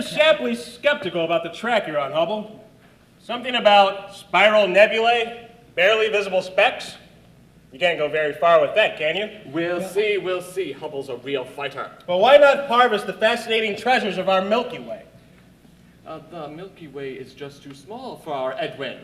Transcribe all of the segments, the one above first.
Shapley skeptical about the track you're on, Hubble. Something about spiral nebulae, barely visible specks. You can't go very far with that, can you? We'll see. Hubble's a real fighter. Well, why not harvest the fascinating treasures of our Milky Way? The Milky Way is just too small for our Edwin.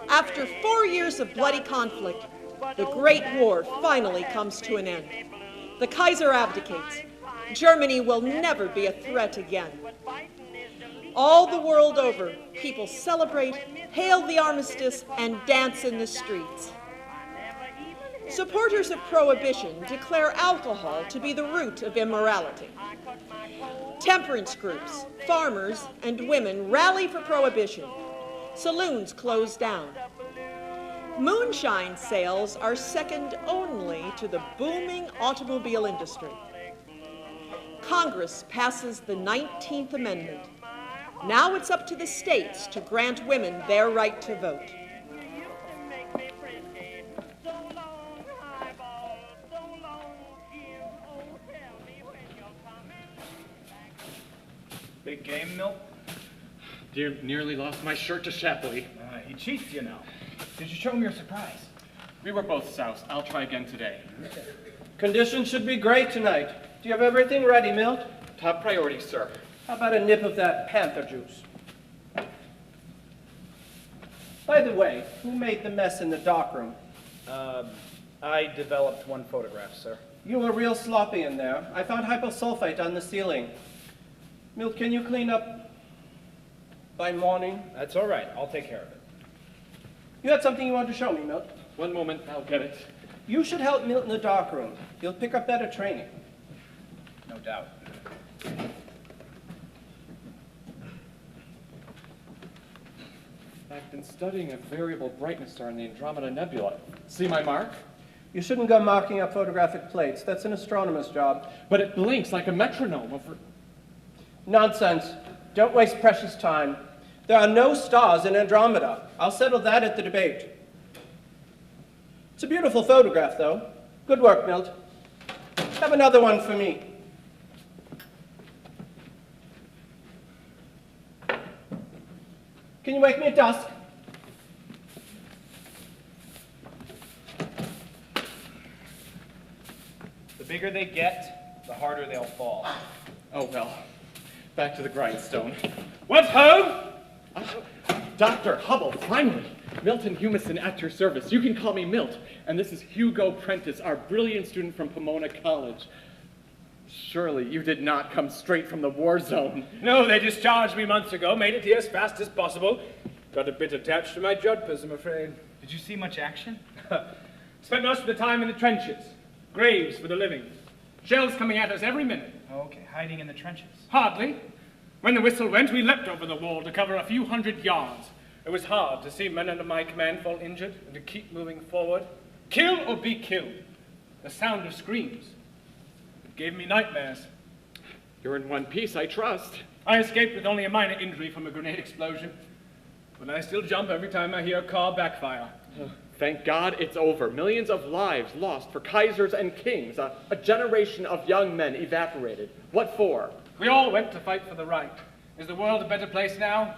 After 4 years of bloody conflict, the Great War finally comes to an end. The Kaiser abdicates. Germany will never be a threat again. All the world over, people celebrate, hail the armistice, and dance in the streets. Supporters of prohibition declare alcohol to be the root of immorality. Temperance groups, farmers, and women rally for prohibition. Saloons close down. Moonshine sales are second only to the booming automobile industry. Congress passes the 19th Amendment. Now it's up to the states to grant women their right to vote. Big game, Milt? Nearly lost my shirt to Shapley. He cheats, you know. Did you show him your surprise? We were both soused. I'll try again today. Conditions should be great tonight. Do you have everything ready, Milt? Top priority, sir. How about a nip of that panther juice? By the way, who made the mess in the darkroom? I developed one photograph, sir. You were real sloppy in there. I found hyposulfite on the ceiling. Milt, can you clean up by morning? That's all right. I'll take care of it. You had something you wanted to show me, Milt? One moment, I'll get it. You should help Milt in the darkroom. He'll pick up better training. No doubt. I've been studying a variable brightness star in the Andromeda Nebula. See my mark? You shouldn't go marking up photographic plates. That's an astronomer's job. But it blinks like a metronome over... Nonsense. Don't waste precious time. There are no stars in Andromeda. I'll settle that at the debate. It's a beautiful photograph, though. Good work, Milt. Have another one for me. Can you wake me at dusk? The bigger they get, the harder they'll fall. Oh, well. Back to the grindstone. What ho? Dr. Hubble, finally! Milton Humison at your service. You can call me Milt. And this is Hugo Prentice, our brilliant student from Pomona College. Surely you did not come straight from the war zone. No, they discharged me months ago, made it here as fast as possible. Got a bit attached to my jodhpurs, I'm afraid. Did you see much action? Spent most of the time in the trenches. Graves for the living. Shells coming at us every minute. Oh, okay. Hiding in the trenches. Hardly. When the whistle went, we leapt over the wall to cover a few hundred yards. It was hard to see men under my command fall injured and to keep moving forward. Kill or be killed. The sound of screams. It gave me nightmares. You're in one piece, I trust. I escaped with only a minor injury from a grenade explosion. But I still jump every time I hear a car backfire. Thank God it's over. Millions of lives lost for kaisers and kings. A generation of young men evaporated. What for? We all went to fight for the right. Is the world a better place now?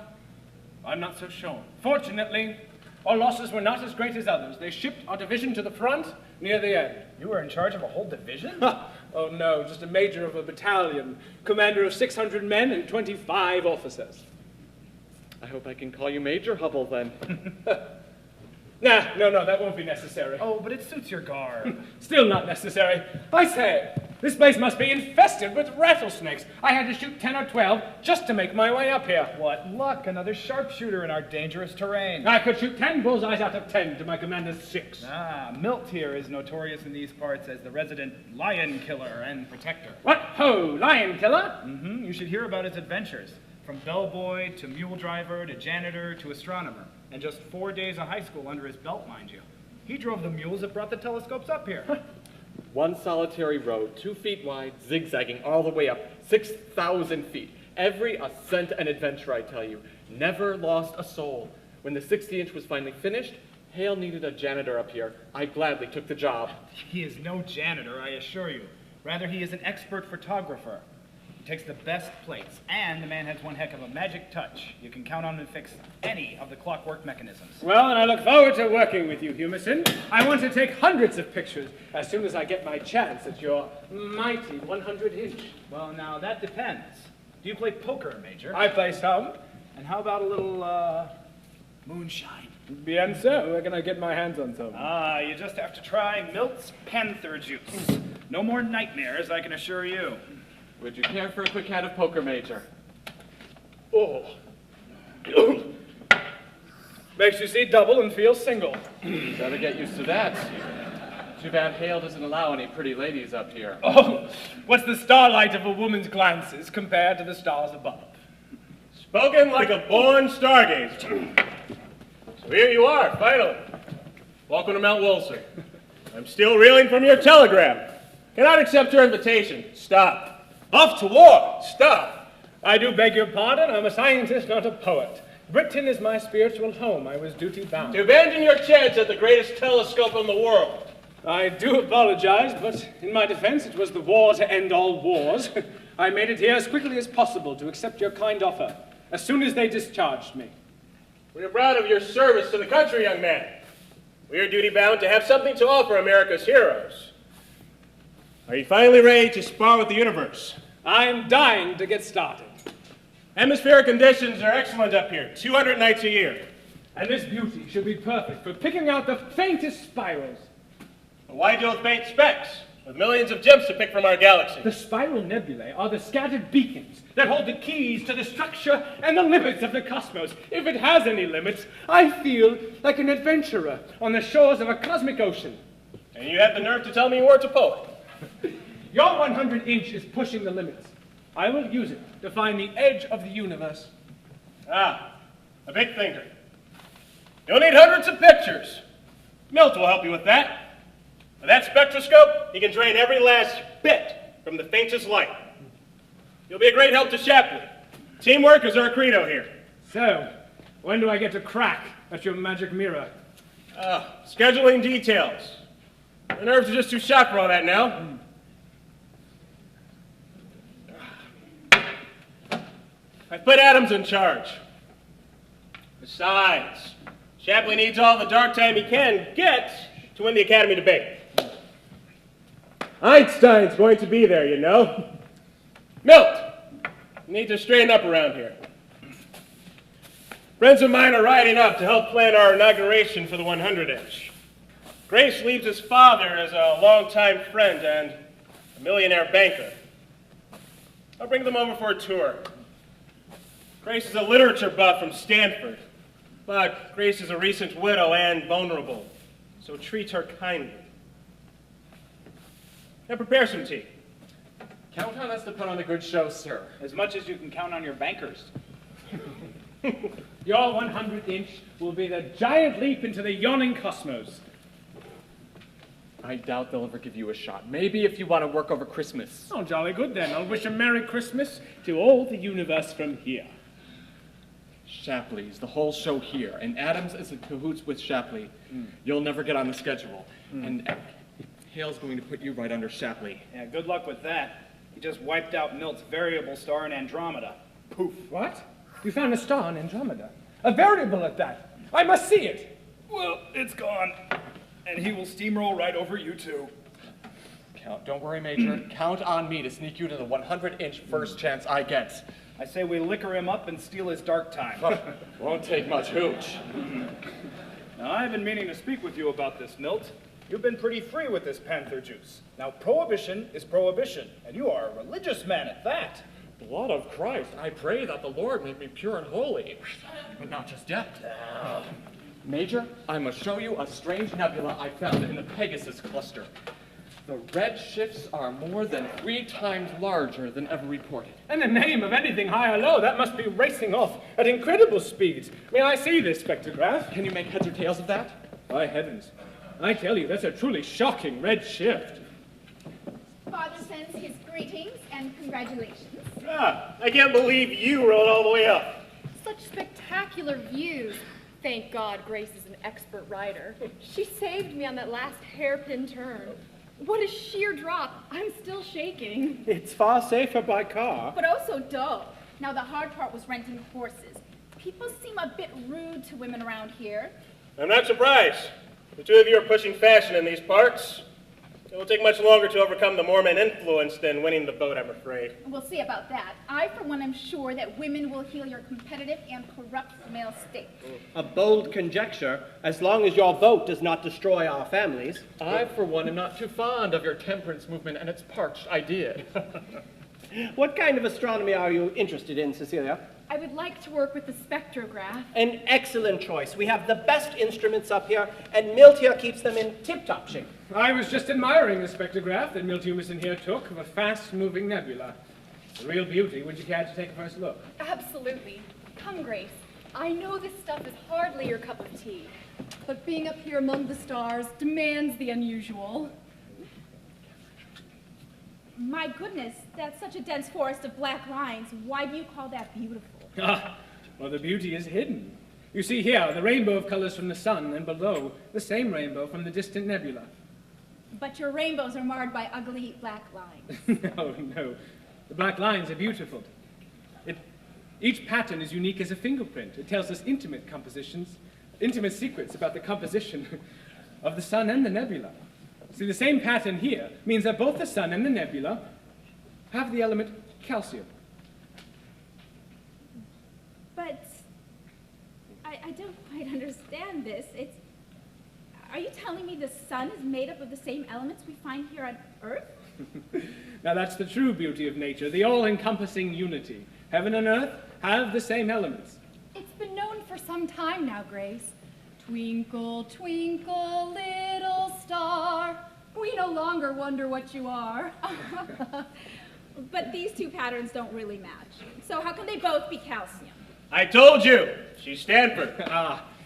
I'm not so sure. Fortunately, our losses were not as great as others. They shipped our division to the front near the end. You were in charge of a whole division? Oh no, just a major of a battalion, commander of 600 men and 25 officers. I hope I can call you Major Hubble then. No, that won't be necessary. Oh, but it suits your garb. Still not necessary. I say, this place must be infested with rattlesnakes. I had to shoot 10 or 12 just to make my way up here. What luck, another sharpshooter in our dangerous terrain. I could shoot 10 bullseyes out of 10 to my commander's 6. Milt here is notorious in these parts as the resident lion killer and protector. What ho, lion killer? Mm-hmm, you should hear about his adventures. From bellboy to mule driver to janitor to astronomer. And just 4 days of high school under his belt, mind you. He drove the mules that brought the telescopes up here. One solitary road, 2 feet wide, zigzagging all the way up, 6,000 feet. Every ascent and adventure, I tell you. Never lost a soul. When the 60-inch was finally finished, Hale needed a janitor up here. I gladly took the job. He is no janitor, I assure you. Rather, he is an expert photographer. He takes the best plates, and the man has one heck of a magic touch. You can count on him to fix any of the clockwork mechanisms. Well, and I look forward to working with you, Humason. I want to take hundreds of pictures as soon as I get my chance at your mighty 100-inch. Well, now, that depends. Do you play poker, Major? I play some. And how about a little, moonshine? Bien so. Where can I get my hands on some? Ah, you just have to try Milt's Panther Juice. No more nightmares, I can assure you. Would you care for a quick hand of poker, Major? Oh. Makes you see double and feel single. Better get used to that. Too bad Hale doesn't allow any pretty ladies up here. Oh, what's the starlight of a woman's glances compared to the stars above? Spoken like a born stargazer. So here you are, finally. Welcome to Mount Wilson. I'm still reeling from your telegram. Cannot accept your invitation. Stop. Off to war. Stop. I do beg your pardon. I'm a scientist, not a poet. Britain is my spiritual home. I was duty bound. To abandon your chance at the greatest telescope in the world. I do apologize, but in my defense, it was the war to end all wars. I made it here as quickly as possible to accept your kind offer, as soon as they discharged me. We are proud of your service to the country, young man. We are duty-bound to have something to offer America's heroes. Are you finally ready to spar with the universe? I'm dying to get started. Atmospheric conditions are excellent up here, 200 nights a year. And this beauty should be perfect for picking out the faintest spirals. But why deal with faint specks, with millions of gems to pick from our galaxy? The spiral nebulae are the scattered beacons that hold the keys to the structure and the limits of the cosmos. If it has any limits, I feel like an adventurer on the shores of a cosmic ocean. And you have the nerve to tell me you weren't a poet. Your 100-inch is pushing the limits. I will use it to find the edge of the universe. Ah, a big thinker. You'll need hundreds of pictures. Milt will help you with that. With that spectroscope, he can drain every last bit from the faintest light. You'll be a great help to Shapley. Teamwork is our credo here. So, when do I get to crack at your magic mirror? Scheduling details. My nerves are just too shot for all that now. I put Adams in charge. Besides, Shapley needs all the dark time he can get to win the Academy debate. Einstein's going to be there, you know. Milt, you need to straighten up around here. Friends of mine are riding up to help plan our inauguration for the 100-inch. Grace leaves his father as a longtime friend and a millionaire banker. I'll bring them over for a tour. Grace is a literature buff from Stanford, but Grace is a recent widow and vulnerable, so treat her kindly. Now prepare some tea. Count on us to put on a good show, sir. As much as you can count on your bankers. Your 100-inch will be the giant leap into the yawning cosmos. I doubt they'll ever give you a shot. Maybe if you want to work over Christmas. Oh, jolly good then. I'll wish a Merry Christmas to all the universe from here. Shapley's the whole show here, and Adams is in cahoots with Shapley. You'll never get on the schedule. And Hale's going to put you right under Shapley. Yeah, good luck with that. He just wiped out Milt's variable star in Andromeda. Poof. What? You found a star in Andromeda? A variable at that. I must see it. Well, it's gone. And he will steamroll right over you two. Don't worry, Major. Count on me to sneak you to the 100-inch first chance I get. I say we liquor him up and steal his dark time. Won't take much hooch. Now, I've been meaning to speak with you about this, Milt. You've been pretty free with this Panther Juice. Now, prohibition is prohibition, and you are a religious man at that. Blood of Christ, I pray that the Lord make me pure and holy. But not just yet. Major, I must show you a strange nebula I found in the Pegasus cluster. The red shifts are more than 3 times larger than ever reported. In the name of anything high or low, that must be racing off at incredible speeds. May I see this spectrograph? Can you make heads or tails of that? By heavens, I tell you, that's a truly shocking red shift. Father sends his greetings and congratulations. I can't believe you rode all the way up. Such spectacular views. Thank God Grace is an expert rider. She saved me on that last hairpin turn. What a sheer drop. I'm still shaking. It's far safer by car. But also dull. Now the hard part was renting horses. People seem a bit rude to women around here. I'm not surprised. The two of you are pushing fashion in these parts. It will take much longer to overcome the Mormon influence than winning the vote, I'm afraid. We'll see about that. I, for one, am sure that women will heal your competitive and corrupt male state. A bold conjecture, as long as your vote does not destroy our families. I, for one, am not too fond of your temperance movement and its parched idea. What kind of astronomy are you interested in, Cecilia? I would like to work with the spectrograph. An excellent choice. We have the best instruments up here, and Milt here keeps them in tip-top shape. I was just admiring the spectrograph that Milt Humison here took of a fast-moving nebula. It's a real beauty. Would you care to take a first look? Absolutely. Come, Grace. I know this stuff is hardly your cup of tea, but being up here among the stars demands the unusual. My goodness, that's such a dense forest of black lines. Why do you call that beautiful? Ah, well, the beauty is hidden. You see here the rainbow of colors from the sun, and below the same rainbow from the distant nebula. But your rainbows are marred by ugly black lines. No. The black lines are beautiful. Each pattern is unique as a fingerprint. It tells us intimate secrets about the composition of the sun and the nebula. See, the same pattern here means that both the sun and the nebula have the element calcium. But I don't quite understand this. Are you telling me the sun is made up of the same elements we find here on Earth? Now that's the true beauty of nature, the all-encompassing unity. Heaven and earth have the same elements. It's been known for some time now, Grace. Twinkle, twinkle, little star, we no longer wonder what you are. But these two patterns don't really match. So how can they both be calcium? I told you! She's Stanford.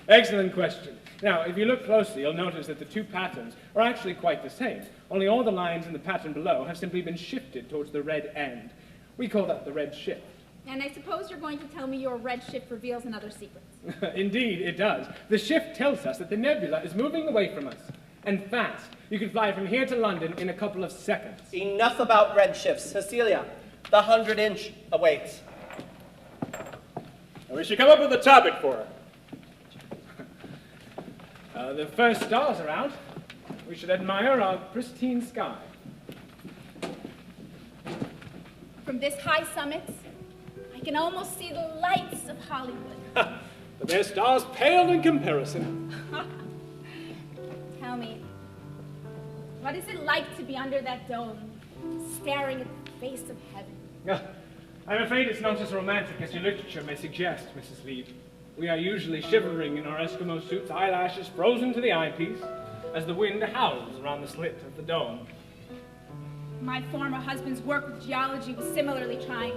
Excellent question. Now, if you look closely, you'll notice that the two patterns are actually quite the same, only all the lines in the pattern below have simply been shifted towards the red end. We call that the red shift. And I suppose you're going to tell me your red shift reveals another secret. Indeed, it does. The shift tells us that the nebula is moving away from us, and fast. You can fly from here to London in a couple of seconds. Enough about redshifts. Cecilia, the 100-inch awaits. And we should come up with a topic for her. The first stars are out. We should admire our pristine sky. From this high summit, I can almost see the lights of Hollywood. But their stars pale in comparison. Tell me, what is it like to be under that dome, staring at the face of heaven? I'm afraid it's not as romantic as your literature may suggest, Mrs. Lead. We are usually shivering in our Eskimo suits, eyelashes frozen to the eyepiece, as the wind howls around the slit of the dome. My former husband's work with geology was similarly trying.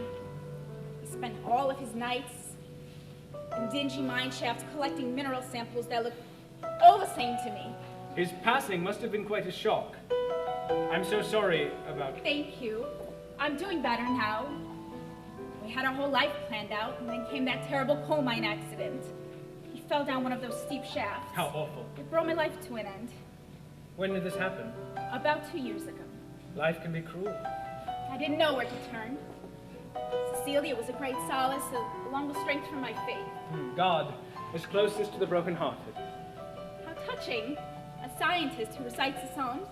He spent all of his nights in dingy mine shafts collecting mineral samples that looked all the same to me. His passing must have been quite a shock. I'm so sorry about... Thank you. I'm doing better now. We had our whole life planned out, and then came that terrible coal mine accident. He fell down one of those steep shafts. How awful. It brought my life to an end. When did this happen? About 2 years ago. Life can be cruel. I didn't know where to turn. Cecilia was a great solace, along with strength from my faith. God is closest to the brokenhearted. How touching. A scientist who recites the Psalms